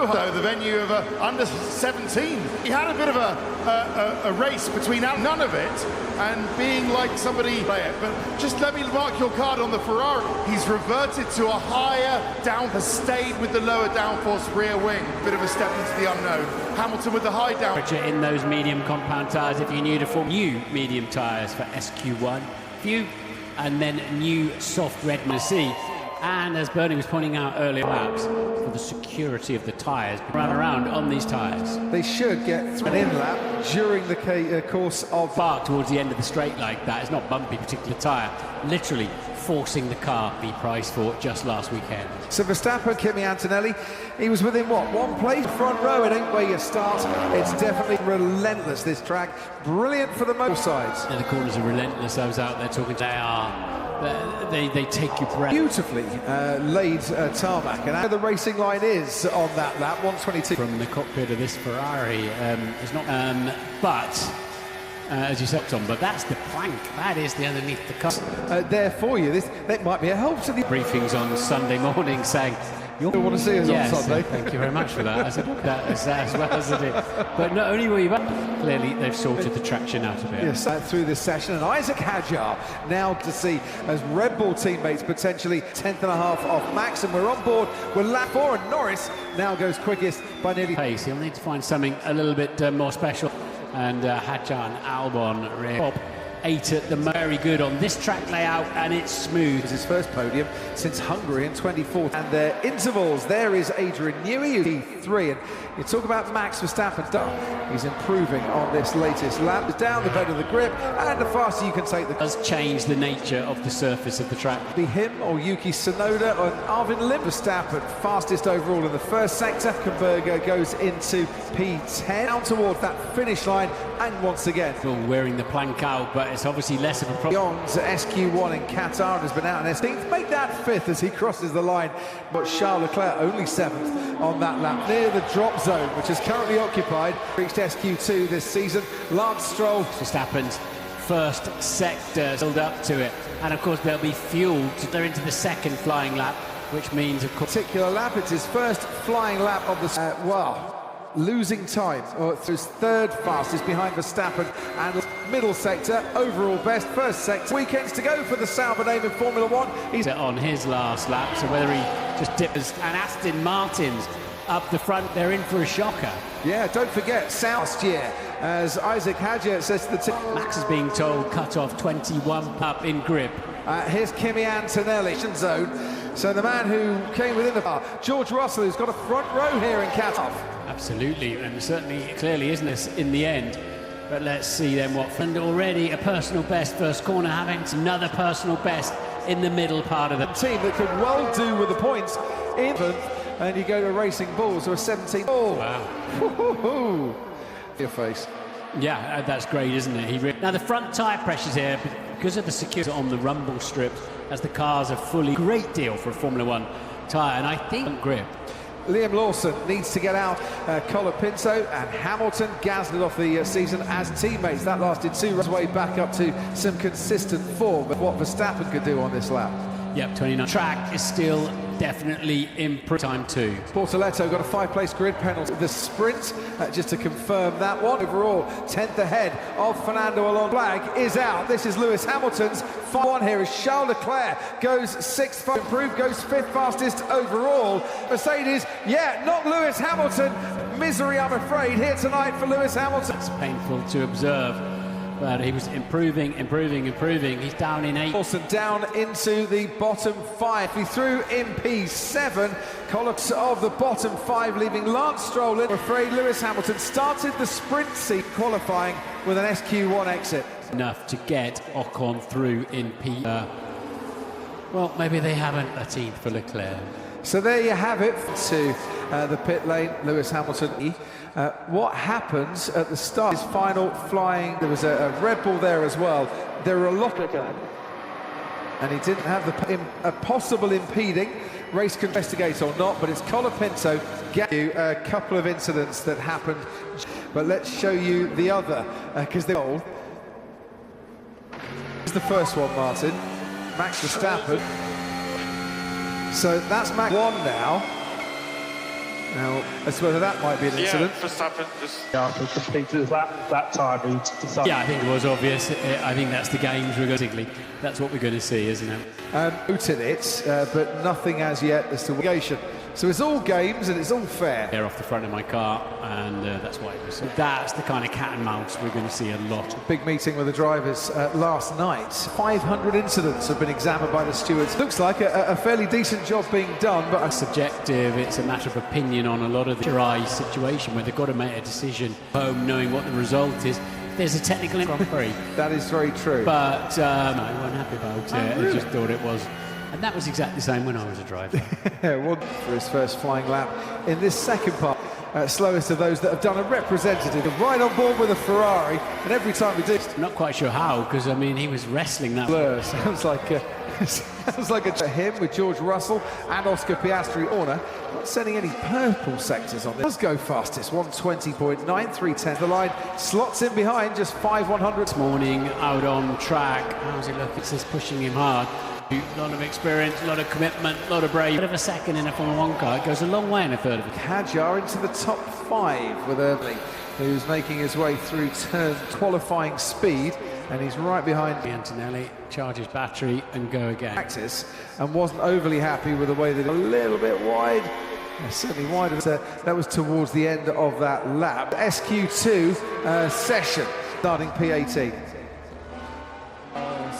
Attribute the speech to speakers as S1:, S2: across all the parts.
S1: Doha, the venue of under 17. He had a bit of a race between none of it and being like somebody play it. But just let me mark your card on the Ferrari. He's reverted to a higher down, has stayed with the lower downforce rear wing. Bit of a step into the unknown. Hamilton with the high down.
S2: In those medium compound tyres, if you're new to form, new medium tyres for SQ1, few, and then new soft red C. And as Bernie was pointing out earlier, perhaps for the security of the tyres, run around on these tyres.
S3: They should get an in-lap during the course of
S2: park towards the end of the straight like that. It's not bumpy, particular tyre. Literally forcing the car to be priced for just last weekend.
S3: So Verstappen, Kimi Antonelli, he was within what, one place? Front row, it ain't where you start. It's definitely relentless, this track. Brilliant for the motor sides.
S2: And the corners are relentless. I was out there talking. They take your breath.
S3: Beautifully laid tarmac, and the racing line is on that lap, 122.
S2: From the cockpit of this Ferrari, it's not, but as you said, Tom, but that's the plank. That is the underneath the car.
S3: There for you. That might be a help to the
S2: briefings on Sunday morning saying,
S3: you'll want to see us on Sunday.
S2: Thank you very much for that. I said that as well as I did. But not only were you back, clearly they've sorted the traction out a bit.
S3: Yes, through this session, and Isaac Hadjar now to see as Red Bull teammates potentially 10th and a half off Max, and we're on board with lap 4, and Norris now goes quickest by nearly
S2: pace. He'll need to find something a little bit more special, and Hadjar and Albon really 8 at the very good on this track layout, and it's smooth.
S3: It's his first podium since Hungary in 2014. And their intervals, there is Adrian Newey, P3, and you talk about Max Verstappen. He's improving on this latest lap. Down the bed of the grip, and the faster you can take the...
S2: Does change the nature of the surface of the track.
S3: Be him or Yuki Tsunoda or Arvin Lim. Verstappen fastest overall in the first sector. Kumberger goes into P10, down towards that finish line, and once again
S2: wearing the plank out, but it's obviously less of a problem.
S3: Beyond SQ1 in Qatar has been out in 16th, make that 5th as he crosses the line, but Charles Leclerc only 7th on that lap near the drop zone, which is currently occupied. Reached SQ2 this season. Lance Stroll,
S2: Verstappen's first sector, build up to it, and of course they'll be fueled. They're into the second flying lap, which means of course
S3: particular lap. It's his first flying lap of the losing time, or his third fastest behind Verstappen, and middle sector, overall best, first sector. Weekends to go for the Sauber name in Formula 1. He's
S2: on his last lap, so whether he just dips, and Aston Martin's up the front, they're in for a shocker.
S3: Yeah, don't forget, last year, as Isaac Hadjar says to the team.
S2: Max is being told cut off 21 up in grip.
S3: Here's Kimi Antonelli, zone. So the man who came within the car, George Russell, who's got a front row here in Qatar.
S2: Absolutely, and certainly clearly isn't this in the end. But let's see then what. And already a personal best first corner, having another personal best in the middle part of the
S3: team that could well do with the points in. And you go to Racing Bulls, or a 17. Oh, wow. Your face.
S2: Yeah, that's great, isn't it? Now the front tyre pressures here, because of the security on the rumble strips, as the cars are fully, great deal for a Formula 1 tyre, and I think grip.
S3: Liam Lawson needs to get out. Colapinto and Hamilton gassed off the season as teammates. That lasted 2 runs, way back up to some consistent form. But what Verstappen could do on this lap.
S2: Yep, 29. Track is still definitely improved. Time 2.
S3: Bortoletto got a 5-place grid penalty. The sprint, just to confirm that one. Overall, 10th ahead of Fernando Alonso. Flag is out. This is Lewis Hamilton's 5-1 here as Charles Leclerc goes 6th, improved, goes 5th fastest overall. Mercedes, not Lewis Hamilton. Misery, I'm afraid, here tonight for Lewis Hamilton.
S2: It's painful to observe. But he was improving. He's down in 8.
S3: Wilson down into the bottom 5. He threw in P7. Collops of the bottom 5, leaving Lance Stroll in. I'm afraid Lewis Hamilton started the sprint seat qualifying with an SQ1 exit.
S2: Enough to get Ocon through in P. Well, maybe they haven't. 13th for Leclerc.
S3: So there you have it to the pit lane, Lewis Hamilton. What happens at the start is final flying. There was a Red Bull there as well. There were a lot of them, and he didn't have a possible impeding. Race can investigate or not, but it's Colapinto. Get you a couple of incidents that happened, but let's show you the other because they're all. Here's the first one, Martin. Max Verstappen. So that's Max 1 now. Now, as to whether that might be an incident.
S4: Verstappen just
S5: After completed that time, he decided.
S2: Yeah, I think it was obvious. I think that's the games we're going to. That's what we're going to see, isn't it?
S3: Noted it, but nothing as yet as to negation. So it's all games and it's all fair.
S2: They're off the front of my car, and that's why it was. So that's the kind of cat and mouse we're going to see a lot.
S3: Big meeting with the drivers last night. 500 incidents have been examined by the stewards. Looks like a fairly decent job being done, but
S2: It's subjective. It's a matter of opinion on a lot of the dry situation where they've got to make a decision home, knowing what the result is. There's a technical Grand Prix.
S3: that is very true.
S2: But I wasn't happy about it.
S3: Really?
S2: I just thought it was. And that was exactly the same when I was a driver.
S3: One for his first flying lap in this second part. Slowest of those that have done a representative. Right on board with a Ferrari, and every time we do.
S2: I'm not quite sure how, because I mean he was wrestling that.
S3: Blur sounds like a him with George Russell and Oscar Piastri. Horner not sending any purple sectors on this. Does go fastest, 120.9310. The line slots in behind, just 5/100.
S2: This morning out on track. How's he looking? It's just pushing him hard. A lot of experience, a lot of commitment, a lot of bravery. Bit of a second in a Formula 1 car. It goes a long way in a third of it.
S3: Hadjar into the top 5 with Revline, who's making his way through turn qualifying speed, and he's right behind
S2: Antonelli, charge his battery and go again.
S3: Axis, and wasn't overly happy with the way that a little bit wide. Certainly wider. That was towards the end of that lap. SQ2 session starting P18.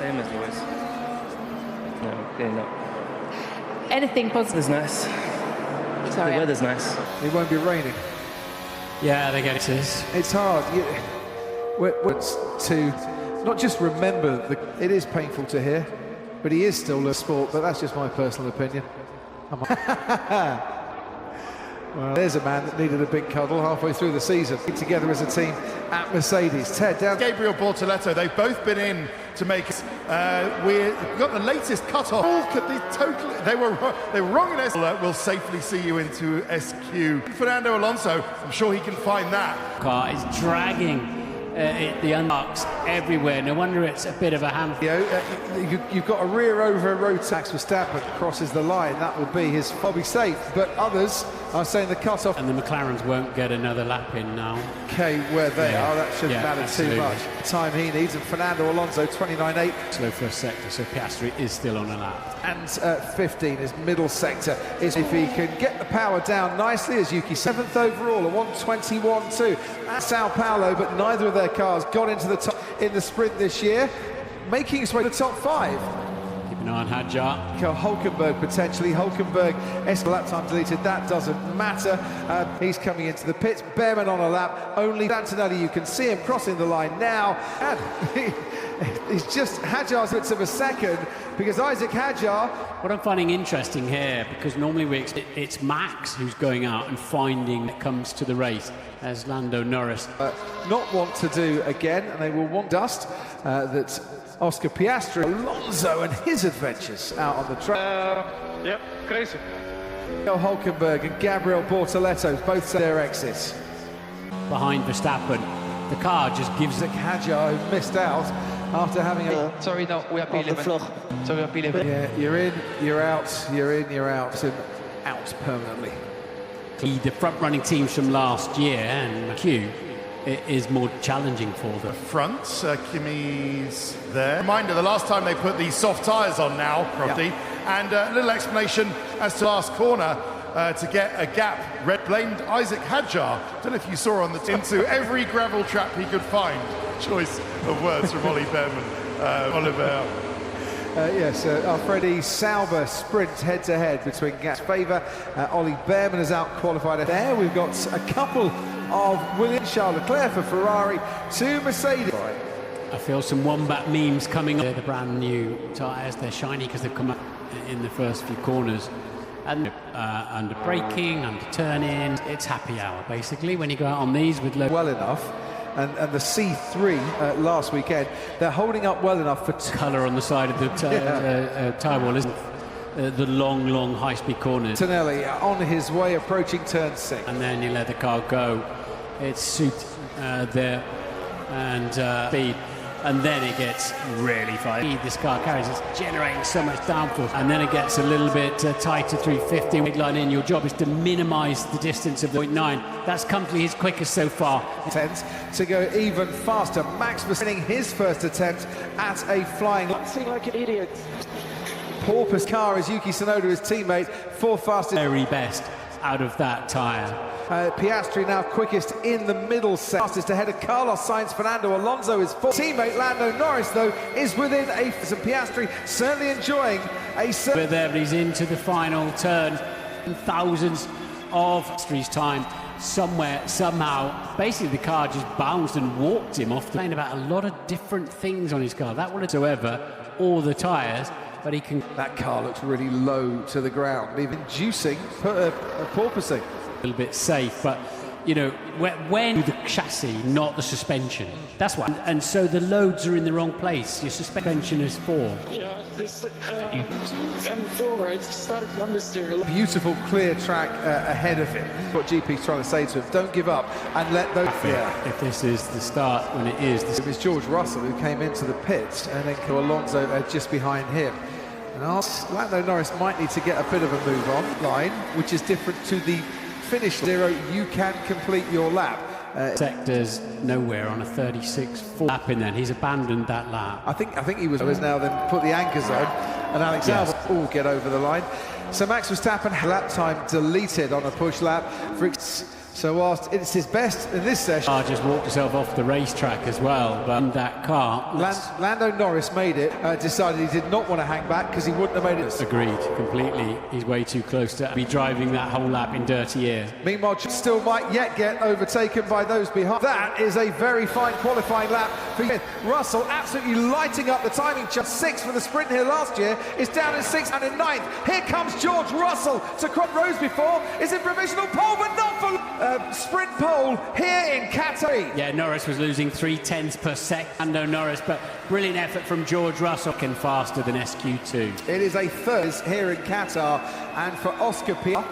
S4: same as always. No, clearly not.
S6: Anything positive?
S4: It's nice.
S6: Sorry.
S4: The weather's nice.
S3: It won't be raining.
S2: Yeah, they get it.
S3: It's hard to not just remember it is painful to hear, but he is still a sport. But that's just my personal opinion. Well, there's a man that needed a big cuddle halfway through the season. Together as a team at Mercedes. Ted down.
S1: Gabriel Bortoletto, they've both been in to make it. We've got the latest cut-off. They were wrong in SQ. We'll safely see you into SQ. Fernando Alonso, I'm sure he can find that.
S2: Car is dragging the unmarks everywhere. No wonder it's a bit of a handful.
S3: You've got a rear over road. Max Verstappen crosses the line. That will be his hobby safe. But others are saying the cut-off.
S2: And the McLarens won't get another lap in now.
S3: Okay, where they are, that shouldn't matter
S2: absolutely.
S3: too much. The time he needs, and Fernando Alonso 29.8.
S2: Slow first sector, so Piastri is still on a lap.
S3: And 15 is middle sector. Is if he can get the power down nicely as Yuki 7th overall, a 121.2 at Sao Paulo, but neither of their cars got into the top in the sprint this year, making his way to the top 5.
S2: Keep an eye on Hadjar.
S3: Hulkenberg potentially. Hulkenberg, lap time deleted, that doesn't matter. He's coming into the pits. Behrman on a lap. Only Antonelli, you can see him crossing the line now. And he's just Hadjar's bits of a second because Isaac Hadjar.
S2: What I'm finding interesting here, because normally it's Max who's going out and finding it comes to the race, as Lando Norris.
S3: Not want to do again, and they will want dust that Oscar Piastri, Alonso and his adventures out on the track.
S5: Yep, crazy.
S3: Hulkenberg and Gabriel Bortoletto both set their exits.
S2: Behind Verstappen, the car just gives it.
S3: Hadjar, who missed out after having a...
S7: Sorry, no, we are P11. Sorry, we are P11.
S3: Yeah, you're in, you're out, you're in, you're out, and out permanently.
S2: The front-running teams from last year and Q is more challenging for them.
S1: Front, Kimi's there. Reminder, the last time they put these soft tyres on now, Crofty, and a little explanation as to last corner to get a gap. Red blamed Isaac Hadjar. Don't know if you saw on the into every gravel trap he could find. Choice of words from Ollie Behrman. Oliver.
S3: Yes, Alfredi Sauber sprint head-to-head between Gas favour. Ollie Behrman is out-qualified. There we've got a couple of Charles Leclerc for Ferrari, 2 Mercedes.
S2: I feel some Wombat memes coming up. They're the brand new tyres. They're shiny because they've come up in the first few corners. And under braking, under turning, it's happy hour basically when you go out on these with low.
S3: Well enough. And the C3 last weekend, they're holding up well enough for
S2: colour on the side of the tyre wall, isn't it? The long high-speed corners.
S3: Antonelli on his way approaching turn 6.
S2: And then you let the car go. It's suit there and speed. and then it gets really fast. This car carries, it's generating so much downforce, and then it gets a little bit tighter through 50. Line in, your job is to minimise the distance of the 0.9. That's comfortably his quickest so far.
S3: Tends to go even faster. Max Verstappen his first attempt at a flying.
S5: Acting like an idiot.
S3: Porpoise car is Yuki Tsunoda, his teammate, fourth fastest.
S2: Very best out of that tyre.
S3: Piastri now quickest in the middle set. Fastest ahead of Carlos Sainz. Fernando Alonso is fourth. Teammate Lando Norris, though, is within a... And Piastri certainly enjoying a...
S2: But there, but he's into the final turn. Thousands of Piastri's time. Somewhere, somehow, basically the car just bounced and walked him off the lane. About a lot of different things on his car. That will whatsoever, all the tyres. But he can...
S3: That car looks really low to the ground, even inducing porpoising.
S2: A little bit safe, but, you know, when the chassis, not the suspension. That's why. And so the loads are in the wrong place. Your suspension is 4.
S5: Yeah, this M4, it's started to understeer.
S3: Beautiful, clear track ahead of him. What GP's trying to say to him, don't give up and let those...
S2: Yeah. If this is the start, when it is...
S3: It was George Russell who came into the pits, and then Alonso just behind him. And Lando Norris might need to get a bit of a move on line, which is different to the finish. 0, you can complete your lap.
S2: Sector's nowhere on a 36-4 lap in then. He's abandoned that lap.
S3: I think he was now then put the anchor zone, and Alex Albon all get over the line. So Max Verstappen, lap time deleted on a push lap. So whilst it's his best in this session...
S2: Car just walked himself off the racetrack as well, but that car...
S3: Lando Norris made it, decided he did not want to hang back because he wouldn't have made it.
S2: Agreed, completely. He's way too close to be driving that whole lap in dirty air.
S3: Meanwhile, still might yet get overtaken by those behind. That is a very fine qualifying lap for Russell, absolutely lighting up the timing. Just 6th for the sprint here last year. Is down in 6th and in 9th. Here comes George Russell to crop Rose before. Is in provisional pole, but not for... sprint pole here in Qatar.
S2: Yeah, Norris was losing 0.3 per second. Lando Norris, but brilliant effort from George Russell, and faster than SQ2.
S3: It is a third here in Qatar, and for Oscar Pierre,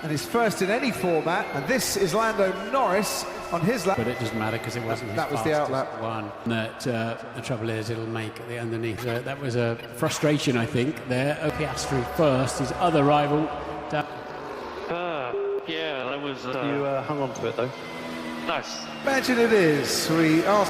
S3: and his first in any format. And this is Lando Norris on his lap.
S2: But it doesn't matter because it wasn't
S3: that was the outlap
S2: one. That the trouble is it'll make the underneath. That was a frustration, I think. There, Piastri first, his other rival.
S5: Yeah, that was...
S7: You hung on to it, though.
S5: Nice.
S3: Imagine it is. We asked